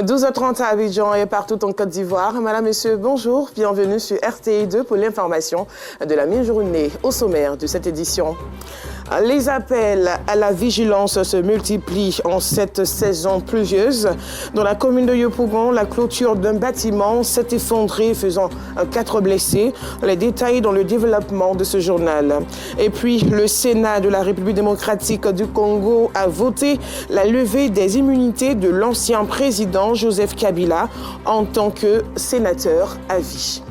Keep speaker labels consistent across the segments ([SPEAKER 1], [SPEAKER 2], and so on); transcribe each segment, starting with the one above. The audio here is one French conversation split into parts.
[SPEAKER 1] 12h30 à Abidjan et partout en Côte d'Ivoire. Madame, Monsieur, bonjour. Bienvenue sur RTI 2 pour l'information de la mi-journée au sommaire de cette édition. Les appels à la vigilance se multiplient en cette saison pluvieuse. Dans la commune de Yopougon, la clôture d'un bâtiment s'est effondrée, faisant 4 blessés. Les détails dans le développement de ce journal. Et puis, le Sénat de la République démocratique du Congo a voté la levée des immunités de l'ancien président Joseph Kabila en tant que sénateur à vie.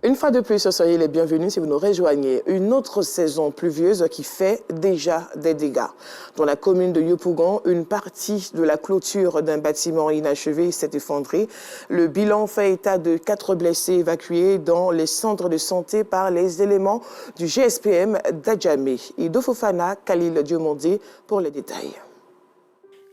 [SPEAKER 1] Une fois de plus, soyez les bienvenus si vous nous rejoignez. Une autre saison pluvieuse qui fait déjà des dégâts. Dans la commune de Yopougon, une partie de la clôture d'un bâtiment inachevé s'est effondrée. Le bilan fait état de 4 blessés évacués dans les centres de santé par les éléments du GSPM d'Adjamé. Ido Fofana, Khalil Diomondé pour les détails.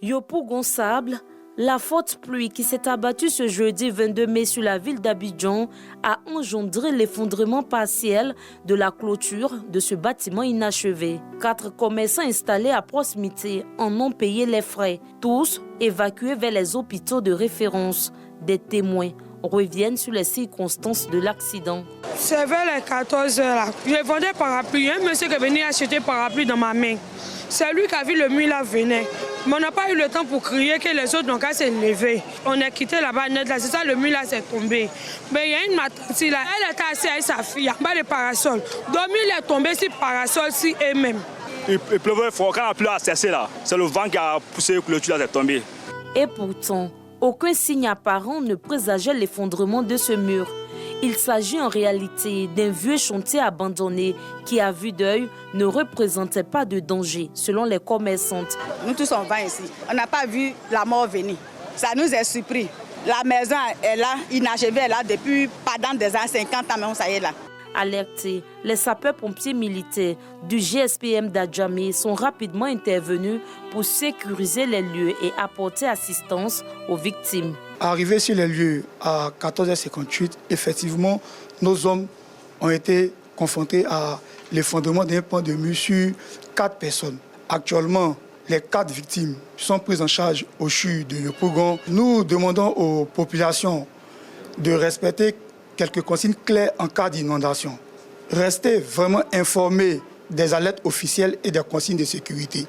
[SPEAKER 2] Yopougon Sable. La forte pluie qui s'est abattue ce jeudi 22 mai sur la ville d'Abidjan a engendré l'effondrement partiel de la clôture de ce bâtiment inachevé. 4 commerçants installés à proximité en ont payé les frais, tous évacués vers les hôpitaux de référence. Des témoins reviennent sur les circonstances de l'accident.
[SPEAKER 3] C'est vers les 14 heures là. Je vendais parapluie. Un monsieur qui est venu acheter parapluie dans ma main. C'est lui qui a vu le mur là venir. Mais on n'a pas eu le temps pour crier que les autres n'ont qu'à se lever. On a quitté là-bas net là, c'est ça le mur là s'est tombé. Mais il y a une matante là, elle était assise avec sa fille en bas de parasol. Donc il est tombé sur parasol sur elle-même.
[SPEAKER 4] Il pleuvait fort, quand la pluie a cessé là, c'est le vent qui a poussé le clôture là, c'est tombé.
[SPEAKER 2] Et pourtant, aucun signe apparent ne présageait l'effondrement de ce mur. Il s'agit en réalité d'un vieux chantier abandonné qui, à vue d'œil, ne représentait pas de danger, selon les commerçantes.
[SPEAKER 5] Nous tous on va ici. On n'a pas vu la mort venir. Ça nous a surpris. La maison est là, inachevée, est là depuis pendant des années 50 ans, mais ça y est là.
[SPEAKER 2] Alertés, les sapeurs-pompiers militaires du GSPM d'Adjamé sont rapidement intervenus pour sécuriser les lieux et apporter assistance aux victimes.
[SPEAKER 6] Arrivés sur les lieux à 14h58, effectivement, nos hommes ont été confrontés à l'effondrement d'un pan de mur sur 4 personnes. Actuellement, les 4 victimes sont prises en charge au CHU de Yopougon. Nous demandons aux populations de respecter quelques consignes claires en cas d'inondation. Restez vraiment informés des alertes officielles et des consignes de sécurité.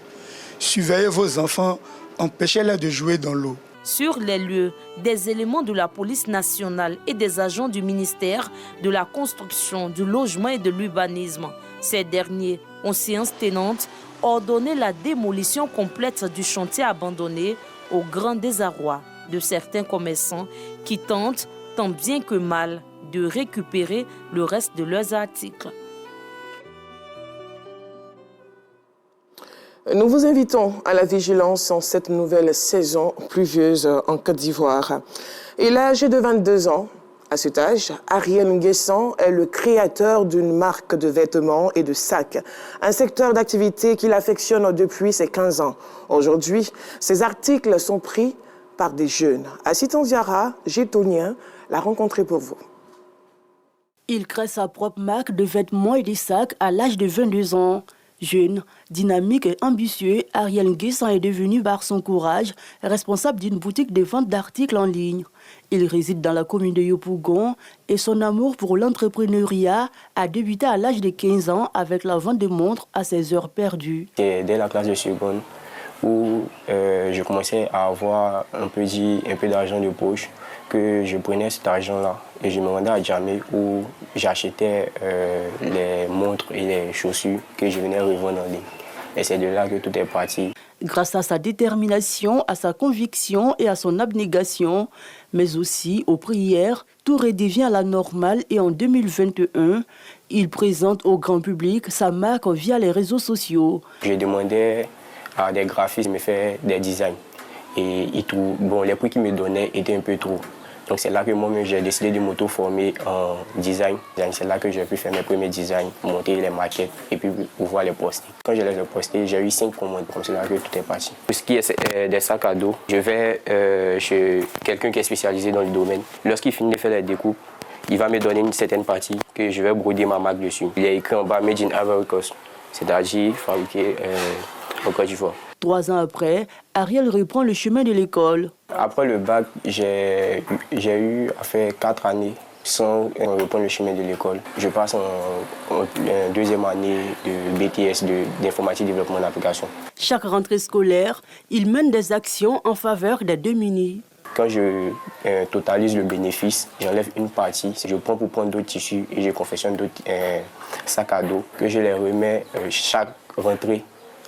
[SPEAKER 6] Surveillez vos enfants, empêchez-les de jouer dans l'eau.
[SPEAKER 2] Sur les lieux, des éléments de la police nationale et des agents du ministère de la Construction, du Logement et de l'Urbanisme. Ces derniers ont, séance tenante, ordonné la démolition complète du chantier abandonné au grand désarroi de certains commerçants qui tentent, tant bien que mal, de récupérer le reste de leurs articles.
[SPEAKER 1] Nous vous invitons à la vigilance en cette nouvelle saison pluvieuse en Côte d'Ivoire. Il est âgé de 22 ans. À cet âge, Ariel Nguessan est le créateur d'une marque de vêtements et de sacs, un secteur d'activité qu'il affectionne depuis ses 15 ans. Aujourd'hui, ces articles sont pris par des jeunes. Assitan Diarra, gétonien, l'a rencontré pour vous.
[SPEAKER 7] Il crée sa propre marque de vêtements et de sacs à l'âge de 22 ans. Jeune, dynamique et ambitieux, Ariel Nguessan est devenu par son courage responsable d'une boutique de vente d'articles en ligne. Il réside dans la commune de Yopougon et son amour pour l'entrepreneuriat a débuté à l'âge de 15 ans avec la vente de montres à ses heures perdues.
[SPEAKER 8] C'est dès la classe de seconde où je commençais à avoir un peu d'argent de poche que je prenais cet argent-là et je me rendais à Djamé où j'achetais les montres et les chaussures que je venais revendre en ligne. Et c'est de là que tout est parti.
[SPEAKER 7] Grâce à sa détermination, à sa conviction et à son abnégation, mais aussi aux prières, tout redevient à la normale et en 2021, il présente au grand public sa marque via les réseaux sociaux.
[SPEAKER 8] Je demandais à des graphistes de me faire des designs et les prix qu'ils me donnaient étaient un peu trop. Donc c'est là que moi-même j'ai décidé de m'auto-former en design. C'est là que j'ai pu faire mes premiers designs, monter les maquettes et puis pouvoir les poster. Quand je les ai postés, j'ai eu 5 commandes, comme c'est là que tout est parti. Pour ce qui est des sacs à dos, je vais chez quelqu'un qui est spécialisé dans le domaine. Lorsqu'il finit de faire les découpes, il va me donner une certaine partie que je vais broder ma marque dessus. Il est écrit en bas Made in Ivory Coast, c'est-à-dire fabriqué en Côte d'Ivoire.
[SPEAKER 7] 3 ans après, Ariel reprend le chemin de l'école.
[SPEAKER 8] Après le bac, j'ai eu à faire 4 années sans reprendre le chemin de l'école. Je passe en deuxième année de BTS d'informatique et développement d'application.
[SPEAKER 7] Chaque rentrée scolaire, il mène des actions en faveur des démunis.
[SPEAKER 8] Quand je totalise le bénéfice, j'enlève une partie, je prends pour prendre d'autres tissus et je confectionne d'autres sacs à dos que je les remets chaque rentrée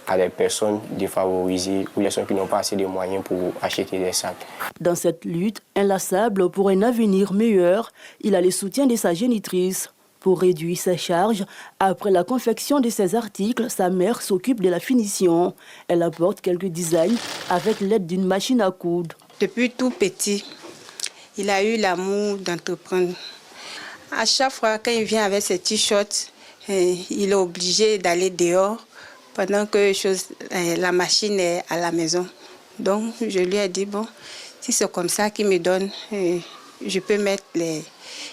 [SPEAKER 8] à des personnes défavorisées ou des personnes qui n'ont pas assez de moyens pour acheter des sacs.
[SPEAKER 7] Dans cette lutte inlassable pour un avenir meilleur, il a le soutien de sa génitrice. Pour réduire ses charges, après la confection de ses articles, sa mère s'occupe de la finition. Elle apporte quelques designs avec l'aide d'une machine à coudre.
[SPEAKER 9] Depuis tout petit, il a eu l'amour d'entreprendre. À chaque fois, quand il vient avec ses t-shirts, il est obligé d'aller dehors pendant que la machine est à la maison. Donc, je lui ai dit, bon, si c'est comme ça qu'il me donne, je peux mettre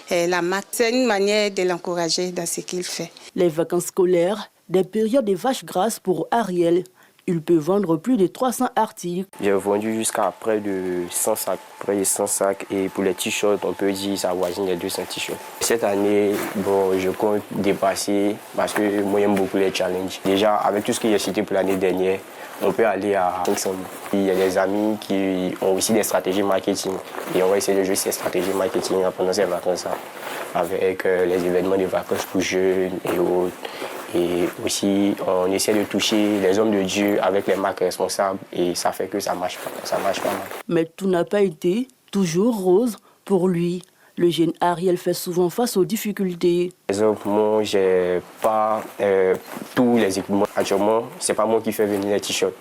[SPEAKER 9] la marque. C'est une manière de l'encourager dans ce qu'il fait.
[SPEAKER 7] Les vacances scolaires, des périodes de vaches grasses pour Ariel. Il peut vendre plus de 300 articles.
[SPEAKER 8] J'ai vendu jusqu'à près de 100 sacs. Près de 100 sacs. Et pour les t-shirts, on peut dire que ça avoisine les 200 t-shirts. Cette année, bon, je compte dépasser parce que moi, j'aime beaucoup les challenges. Déjà, avec tout ce que j'ai cité pour l'année dernière, on peut aller à 500 000. Il y a des amis qui ont aussi des stratégies marketing. Et on va essayer de jouer ces stratégies marketing pendant ces vacances avec les événements de vacances pour jeunes et autres. Et aussi, on essaie de toucher les hommes de Dieu avec les marques responsables et ça fait que ça marche pas mal.
[SPEAKER 7] Mais tout n'a pas été toujours rose pour lui. Le jeune Ariel fait souvent face aux difficultés.
[SPEAKER 8] Par exemple, moi, j'ai pas tous les équipements. Actuellement, c'est pas moi qui fais venir les t-shirts.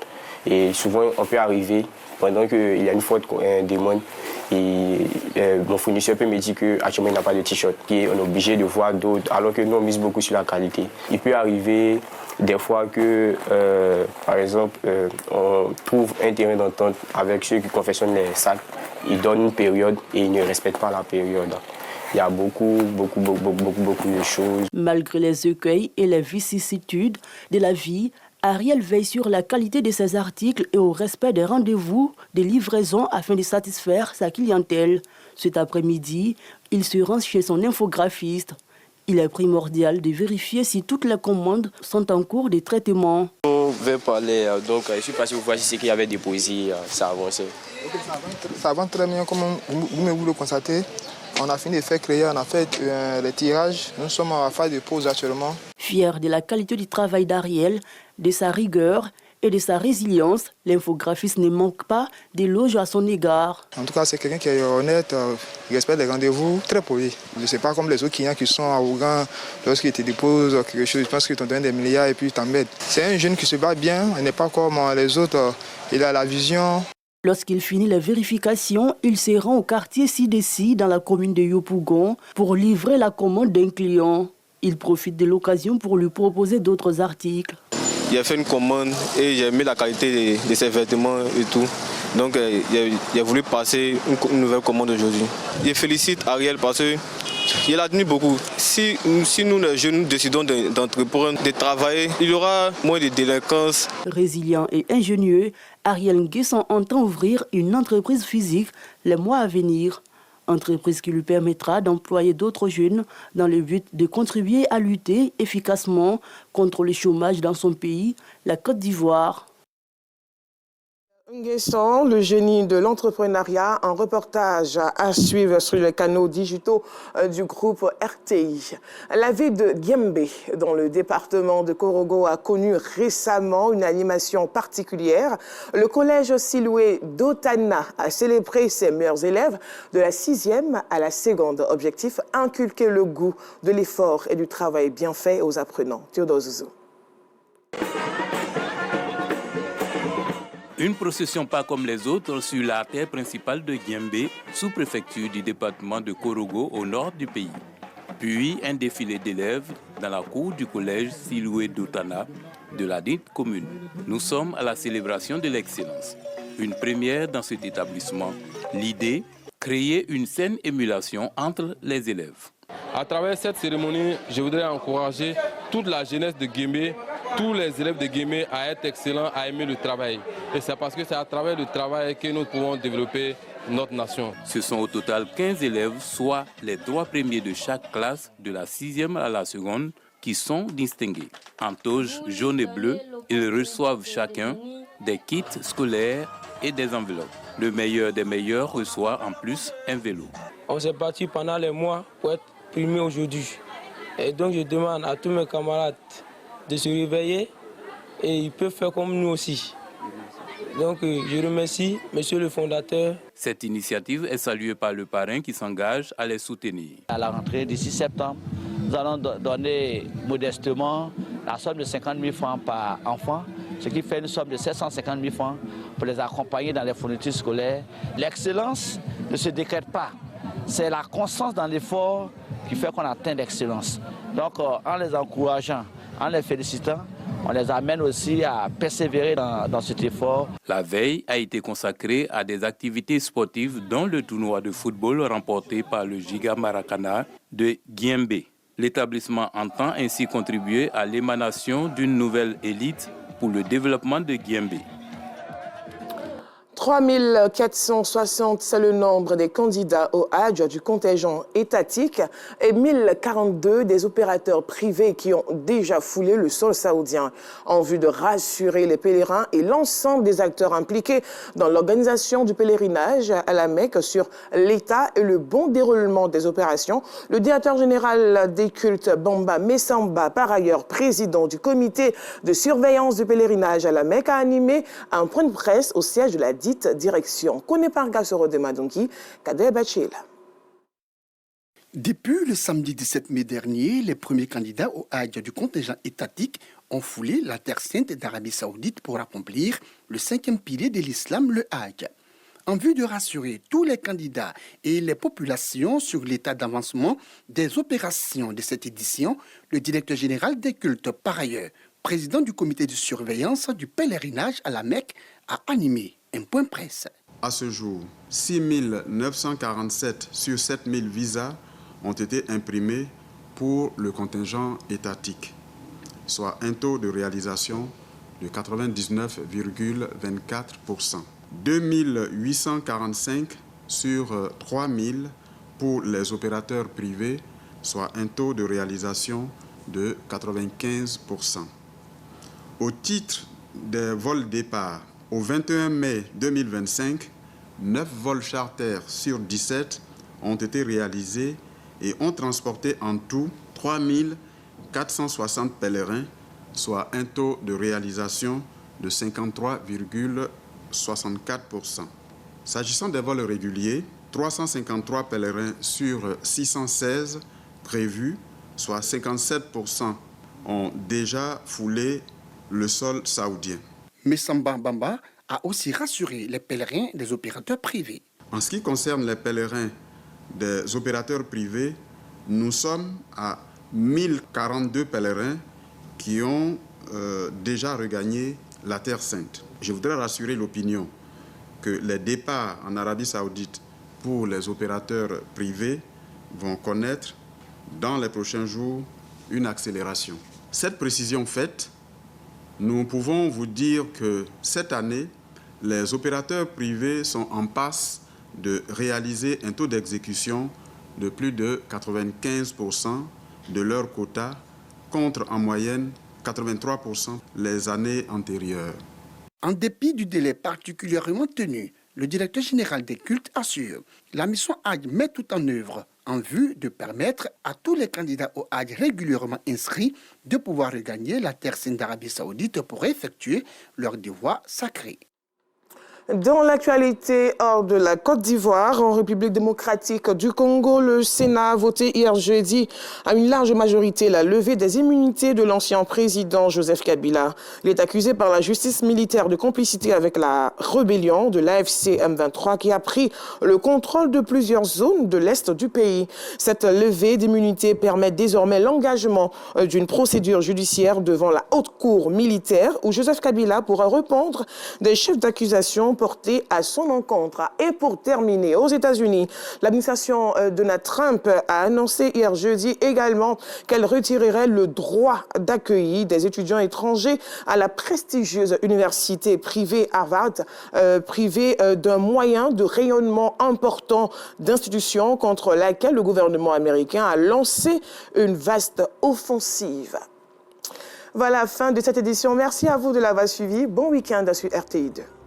[SPEAKER 8] Et souvent, on peut arriver pendant qu'il y a une faute demande. Et mon fournisseur peut me dire qu'actuellement, il n'a pas de t-shirt. On est obligé de voir d'autres, alors que nous, on mise beaucoup sur la qualité. Il peut arriver des fois que, par exemple, on trouve un terrain d'entente avec ceux qui confectionnent les sacs. Ils donnent une période et ils ne respectent pas la période. Il y a beaucoup de choses.
[SPEAKER 7] Malgré les écueils et les vicissitudes de la vie, Ariel veille sur la qualité de ses articles et au respect des rendez-vous de livraison afin de satisfaire sa clientèle. Cet après-midi, il se rend chez son infographiste. Il est primordial de vérifier si toutes les commandes sont en cours de traitement.
[SPEAKER 8] On va parler, donc je suis passé pour voir si ce qu'il y avait déposé, ça avançait.
[SPEAKER 10] Ça avance très bien, comme vous le constatez. On a fini de faire créer, on a fait les tirages. Nous sommes en phase de pause actuellement.
[SPEAKER 7] Fier de la qualité du travail d'Ariel, de sa rigueur et de sa résilience, l'infographiste ne manque pas d'éloges à son égard.
[SPEAKER 10] En tout cas, c'est quelqu'un qui est honnête, qui respecte les rendez-vous, très poli. Je ne sais pas comme les autres clients qui sont arrogants lorsqu'ils te déposent quelque chose, ils pensent qu'ils t'ont donné des milliards et puis ils t'embêtent. C'est un jeune qui se bat bien, il n'est pas comme les autres, il a la vision.
[SPEAKER 7] Lorsqu'il finit les vérifications, il se rend au quartier Sidessi dans la commune de Yopougon pour livrer la commande d'un client. Il profite de l'occasion pour lui proposer d'autres articles.
[SPEAKER 11] J'ai fait une commande et j'ai mis la qualité de ses vêtements et tout. Donc j'ai voulu passer une nouvelle commande aujourd'hui. Je félicite Ariel parce qu'il a tenu beaucoup. Si nous les jeunes décidons d'entreprendre, de travailler, il y aura moins de délinquance.
[SPEAKER 7] Résilient et ingénieux, Ariel Nguessan entend ouvrir une entreprise physique les mois à venir. Entreprise qui lui permettra d'employer d'autres jeunes dans le but de contribuer à lutter efficacement contre le chômage dans son pays, la Côte d'Ivoire.
[SPEAKER 1] Nguessan, le génie de l'entrepreneuriat, un reportage à suivre sur les canaux digitaux du groupe RTI. La ville de Guembé, dans le département de Korogo, a connu récemment une animation particulière. Le collège Siloué d'Otana a célébré ses meilleurs élèves de la 6e à la seconde. Objectif, inculquer le goût de l'effort et du travail bien fait aux apprenants. Théodore Zouzou.
[SPEAKER 12] Une procession pas comme les autres sur l'artère principale de Guembé, sous-préfecture du département de Korogo au nord du pays. Puis un défilé d'élèves dans la cour du collège Siloué d'Otana de la dite commune. Nous sommes à la célébration de l'excellence. Une première dans cet établissement. L'idée, créer une saine émulation entre les élèves.
[SPEAKER 13] À travers cette cérémonie, je voudrais encourager toute la jeunesse de Guembé tous les élèves de Guémé à être excellents, à aimer le travail. Et c'est parce que c'est à travers le travail que nous pouvons développer notre nation.
[SPEAKER 12] Ce sont au total 15 élèves, soit les 3 premiers de chaque classe, de la 6e à la seconde, qui sont distingués. En toge jaune et bleu, ils reçoivent chacun des kits scolaires et des enveloppes. Le meilleur des meilleurs reçoit en plus un vélo.
[SPEAKER 14] On s'est battu pendant les mois pour être primé aujourd'hui. Et donc je demande à tous mes camarades de se réveiller et ils peuvent faire comme nous aussi. Donc je remercie monsieur le fondateur.
[SPEAKER 12] Cette initiative est saluée par le parrain qui s'engage à les soutenir.
[SPEAKER 15] À la rentrée d'ici septembre, nous allons donner modestement la somme de 50 000 francs par enfant, ce qui fait une somme de 750 000 francs pour les accompagner dans les fournitures scolaires. L'excellence ne se décrète pas, c'est la constance dans l'effort qui fait qu'on atteint l'excellence. Donc en les encourageant, en les félicitant, on les amène aussi à persévérer dans cet effort.
[SPEAKER 12] La veille a été consacrée à des activités sportives dont le tournoi de football remporté par le Giga Maracana de Guimbé. L'établissement entend ainsi contribuer à l'émanation d'une nouvelle élite pour le développement de Guimbé.
[SPEAKER 1] 3460, c'est le nombre des candidats au Hajj du contingent étatique et 1042 des opérateurs privés qui ont déjà foulé le sol saoudien en vue de rassurer les pèlerins et l'ensemble des acteurs impliqués dans l'organisation du pèlerinage à la Mecque sur l'état et le bon déroulement des opérations. Le directeur général des cultes, Bamba Messamba, par ailleurs président du comité de surveillance du pèlerinage à la Mecque, a animé un point de presse au siège de la direction. Connaît par Gassoro de Madonki, Kader Bachil.
[SPEAKER 16] Depuis le samedi 17 mai dernier, les premiers candidats au Hajj du contingent étatique ont foulé la terre sainte d'Arabie Saoudite pour accomplir le 5e pilier de l'islam, le Hajj. En vue de rassurer tous les candidats et les populations sur l'état d'avancement des opérations de cette édition, le directeur général des cultes, par ailleurs président du comité de surveillance du pèlerinage à la Mecque, a animé un point presse.
[SPEAKER 17] À ce jour, 6 947 sur 7 000 visas ont été imprimés pour le contingent étatique, soit un taux de réalisation de 99,24%. 2845 sur 3 000 pour les opérateurs privés, soit un taux de réalisation de 95%. Au titre des vols départ, au 21 mai 2025, 9 vols charters sur 17 ont été réalisés et ont transporté en tout 3 460 pèlerins, soit un taux de réalisation de 53,64%. S'agissant des vols réguliers, 353 pèlerins sur 616 prévus, soit 57%, ont déjà foulé le sol saoudien.
[SPEAKER 16] Messamba Bamba a aussi rassuré les pèlerins des opérateurs privés.
[SPEAKER 17] En ce qui concerne les pèlerins des opérateurs privés, nous sommes à 1042 pèlerins qui ont déjà regagné la Terre Sainte. Je voudrais rassurer l'opinion que les départs en Arabie Saoudite pour les opérateurs privés vont connaître dans les prochains jours une accélération. Cette précision faite, nous pouvons vous dire que cette année, les opérateurs privés sont en passe de réaliser un taux d'exécution de plus de 95% de leur quota, contre en moyenne 83% les années antérieures.
[SPEAKER 16] En dépit du délai particulièrement tenu, le directeur général des cultes assure la mission Hajj met tout en œuvre en vue de permettre à tous les candidats au Hajj régulièrement inscrits de pouvoir regagner la terre sainte d'Arabie Saoudite pour effectuer leur devoir sacré.
[SPEAKER 1] Dans l'actualité hors de la Côte d'Ivoire, en République démocratique du Congo, le Sénat a voté hier jeudi à une large majorité la levée des immunités de l'ancien président Joseph Kabila. Il est accusé par la justice militaire de complicité avec la rébellion de l'AFC M23 qui a pris le contrôle de plusieurs zones de l'est du pays. Cette levée d'immunité permet désormais l'engagement d'une procédure judiciaire devant la haute cour militaire où Joseph Kabila pourra répondre des chefs d'accusation portées à son encontre. Et pour terminer, aux États-Unis, l'administration Donald Trump a annoncé hier jeudi également qu'elle retirerait le droit d'accueillir des étudiants étrangers à la prestigieuse université privée Harvard, privée d'un moyen de rayonnement important d'institutions contre laquelle le gouvernement américain a lancé une vaste offensive. Voilà, fin de cette édition. Merci à vous de l'avoir suivi. Bon week-end sur RTI2.